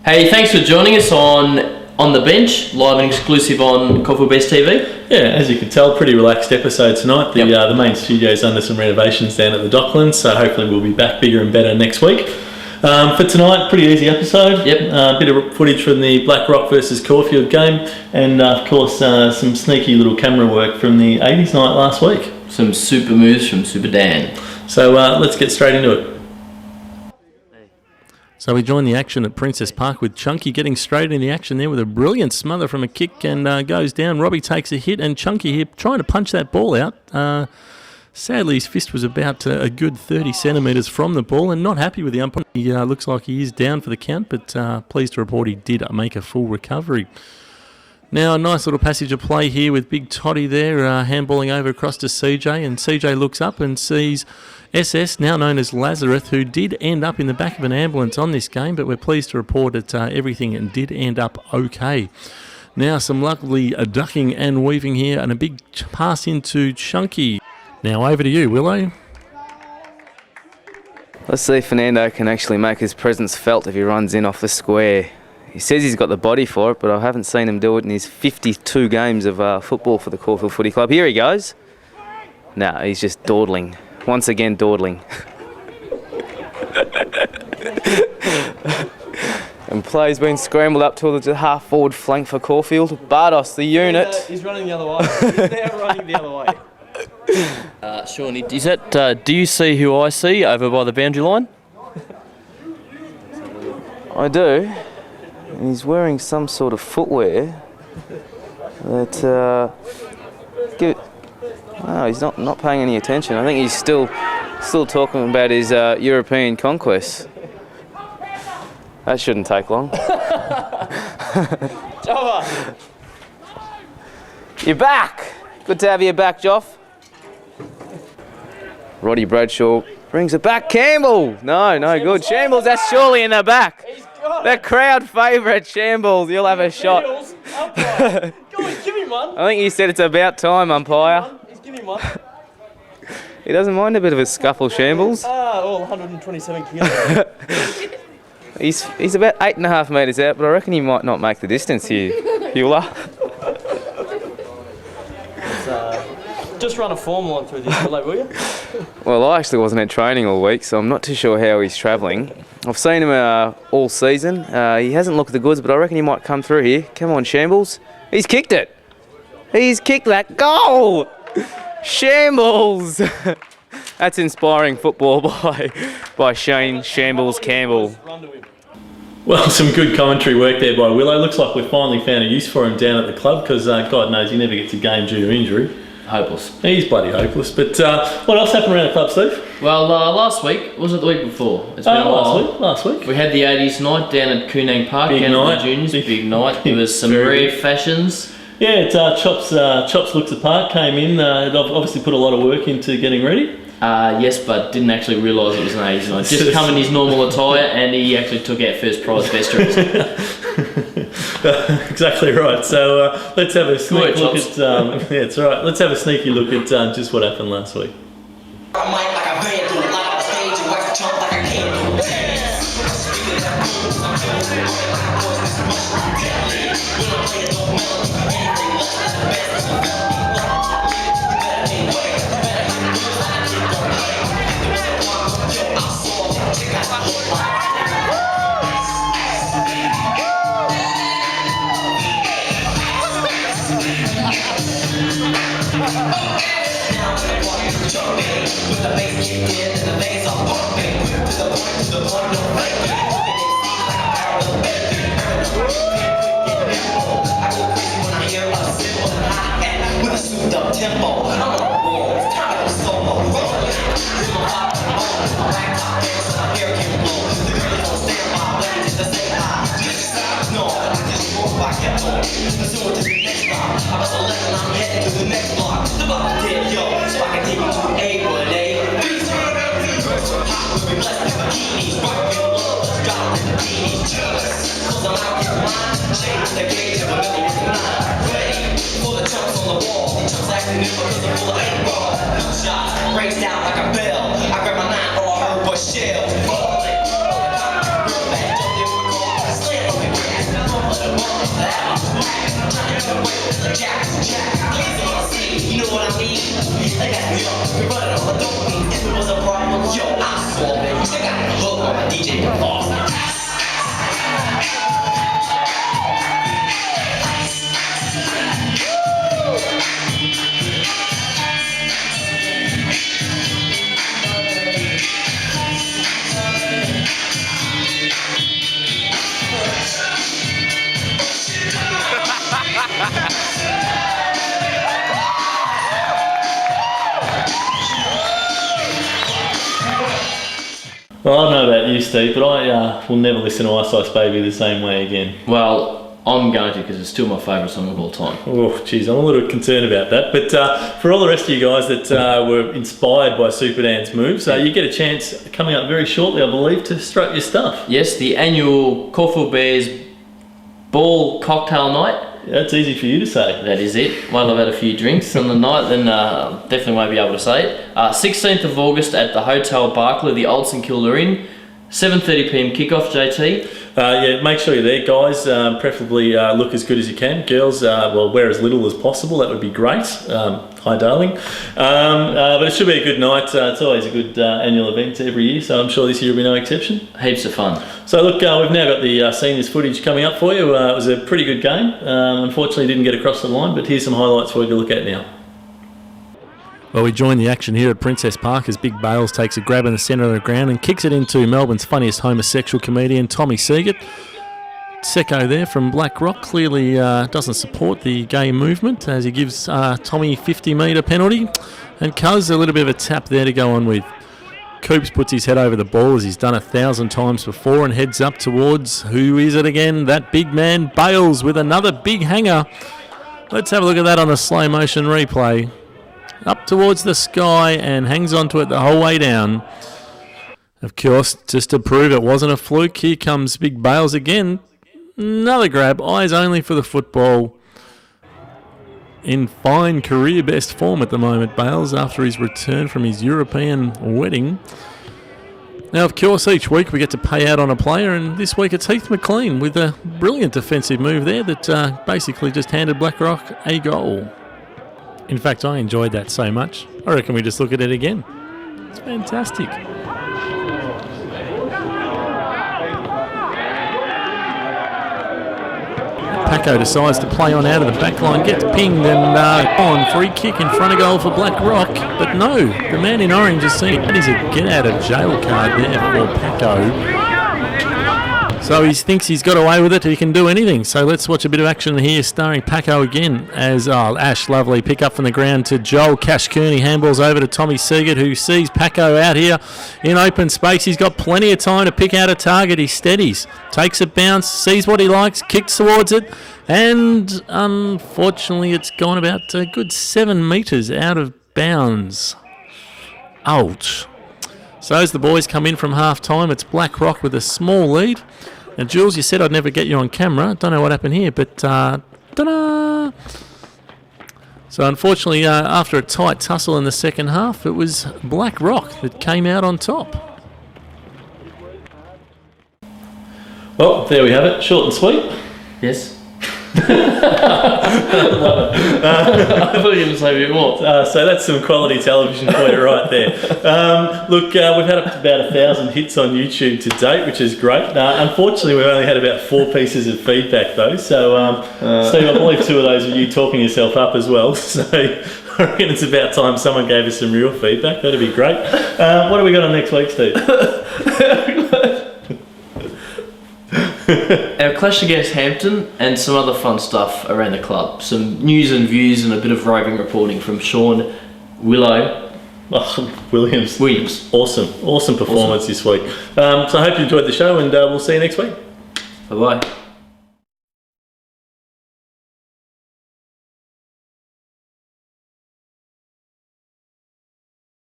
Hey, thanks for joining us on the bench, live and exclusive on Caulfield Best TV. Yeah, as you can tell, pretty relaxed episode tonight. The main studio's under some renovations down at the Docklands, so hopefully we'll be back bigger and better next week. For tonight, pretty easy episode. Yep. Bit of footage from the Black Rock versus Caulfield game, and of course some sneaky little camera work from the 80s night last week. Some super moves from Super Dan. So let's get straight into it. So we join the action at Princess Park with Chunky getting straight in the action there with a brilliant smother from a kick and goes down. Robbie takes a hit and Chunky here trying to punch that ball out. Sadly, his fist was about a good 30 centimetres from the ball and not happy with the umpire. He looks like he is down for the count, but pleased to report he did make a full recovery. Now, a nice little passage of play here with Big Toddy there, handballing over across to CJ, and CJ looks up and sees SS, now known as Lazarus, who did end up in the back of an ambulance on this game, but we're pleased to report that everything did end up okay. Now, some lovely ducking and weaving here, and a big pass into Chunky. Now, over to you, Willow. Let's see if Fernando can actually make his presence felt if he runs in off the square. He says he's got the body for it, but I haven't seen him do it in his 52 games of football for the Caulfield Footy Club. Here he goes. No, he's just dawdling. Once again, dawdling. And play's been scrambled up to the half-forward flank for Caulfield. Bardos, the unit. He's running the other way. He's now running the other way. Sean, is that, do you see who I see over by the boundary line? I do. And he's wearing some sort of footwear that he's not paying any attention. I think he's still talking about his European conquests. That shouldn't take long. Joffa! You're back! Good to have you back, Joff. Roddy Bradshaw brings it back. Campbell! No, good. Shambles, that's surely in the back. The crowd favourite, Shambles. You'll have a shot. Go on, give him one. I think he said it's about time, umpire. He's giving one. He doesn't mind a bit of a scuffle, Shambles. All 127 kilos. He's about 8.5 metres out, but I reckon he might not make the distance here, Hewler. Just run a form line through this, will you? Well, I actually wasn't at training all week, so I'm not too sure how he's travelling. I've seen him all season. He hasn't looked the goods, but I reckon he might come through here. Come on, Shambles. He's kicked it. He's kicked that goal. Shambles. That's inspiring football by Shane Shambles Campbell. Well, some good commentary work there by Willow. Looks like we've finally found a use for him down at the club because God knows he never gets a game due to injury. Hopeless. He's bloody hopeless. But what else happened around the club, Steve? Well, last week, was it the week before? It's been a while. Last week. We had the 80s night down at Koonang Park, Big down night. at the juniors. Big night. There was some Very rare fashions. Yeah, Chops Looks Apart came in. It obviously put a lot of work into getting ready. Yes, but didn't actually realise it was an 80s night. Just come in his normal attire and he actually took out first prize best dress. Exactly right. So let's have a sneak look Chops. at. Yeah, it's all right. Let's have a sneaky look at just what happened last week. Breaks down like a bell. I grab my 9 or I heard a shell. You know what I mean? They got me up, we running on the dopamine. If it was a problem, yo, I swore, baby. They got the hook on my DJ boss. Well, I don't know about you, Steve, but I will never listen to Ice Ice Baby the same way again. Well, I'm going to because it's still my favourite song of all time. Oh, geez, I'm a little concerned about that. But for all the rest of you guys that were inspired by Superdan's moves, you get a chance coming up very shortly, I believe, to strut your stuff. Yes, the annual Caulfield Bears Ball Cocktail Night. That's easy for you to say. That is it. Well, I've had a few drinks on the night, then definitely won't be able to say it. 16th of August at the Hotel Barclay, the Old St Kilda Inn. 7:30pm kickoff, JT. Yeah, make sure you're there, guys. Preferably look as good as you can. Girls, well, wear as little as possible. That would be great. Hi, darling. But it should be a good night. It's always a good annual event every year, so I'm sure this year will be no exception. Heaps of fun. So look, we've now got the seniors footage coming up for you. It was a pretty good game. Unfortunately, didn't get across the line, but here's some highlights for you to look at now. Well, we join the action here at Princess Park as Big Bales takes a grab in the centre of the ground and kicks it into Melbourne's funniest homosexual comedian, Tommy Seagate. Secco there from Black Rock clearly doesn't support the gay movement as he gives Tommy 50-metre penalty. And Cuz a little bit of a tap there to go on with. Coops puts his head over the ball as he's done 1,000 times before and heads up towards, who is it again? That big man, Bales, with another big hanger. Let's have a look at that on a slow motion replay. Up towards the sky and hangs onto it the whole way down. Of course, just to prove it wasn't a fluke, here comes Big Bales again. Another grab, eyes only for the football. In fine career best form at the moment, Bales, after his return from his European wedding. Now, of course, each week we get to pay out on a player, and this week it's Heath McLean with a brilliant defensive move there that basically just handed Blackrock a goal. In fact, I enjoyed that so much, I reckon we just look at it again. It's fantastic. Paco decides to play on out of the back line, gets pinged and on free kick in front of goal for Black Rock. But no, the man in orange is seeing that is a get out of jail card there for Paco. So he thinks he's got away with it, he can do anything. So let's watch a bit of action here starring Paco again as Ash Lovely pick up from the ground to Joel Cash-Cooney, handballs over to Tommy Seagate who sees Paco out here in open space. He's got plenty of time to pick out a target. He steadies, takes a bounce, sees what he likes, kicks towards it, and unfortunately it's gone about a good 7 metres out of bounds. Ouch. So as the boys come in from half time, it's Black Rock with a small lead. Now, Jules, you said I'd never get you on camera. Don't know what happened here, but ta-da! So unfortunately, after a tight tussle in the second half, it was Black Rock that came out on top. Well, there we have it. Short and sweet. Yes. I thought you were going to say a bit more. So that's some quality television for you right there. Look, we've had up to about 1,000 hits on YouTube to date, which is great. Unfortunately, we've only had about 4 pieces of feedback though. So, Steve, I believe 2 of those are you talking yourself up as well. So I reckon it's about time someone gave us some real feedback. That'd be great. What do we got on next week, Steve? Our clash against Hampton and some other fun stuff around the club. Some news and views and a bit of roving reporting from Sean Williams. Awesome performance this week. So I hope you enjoyed the show and we'll see you next week. Bye-bye.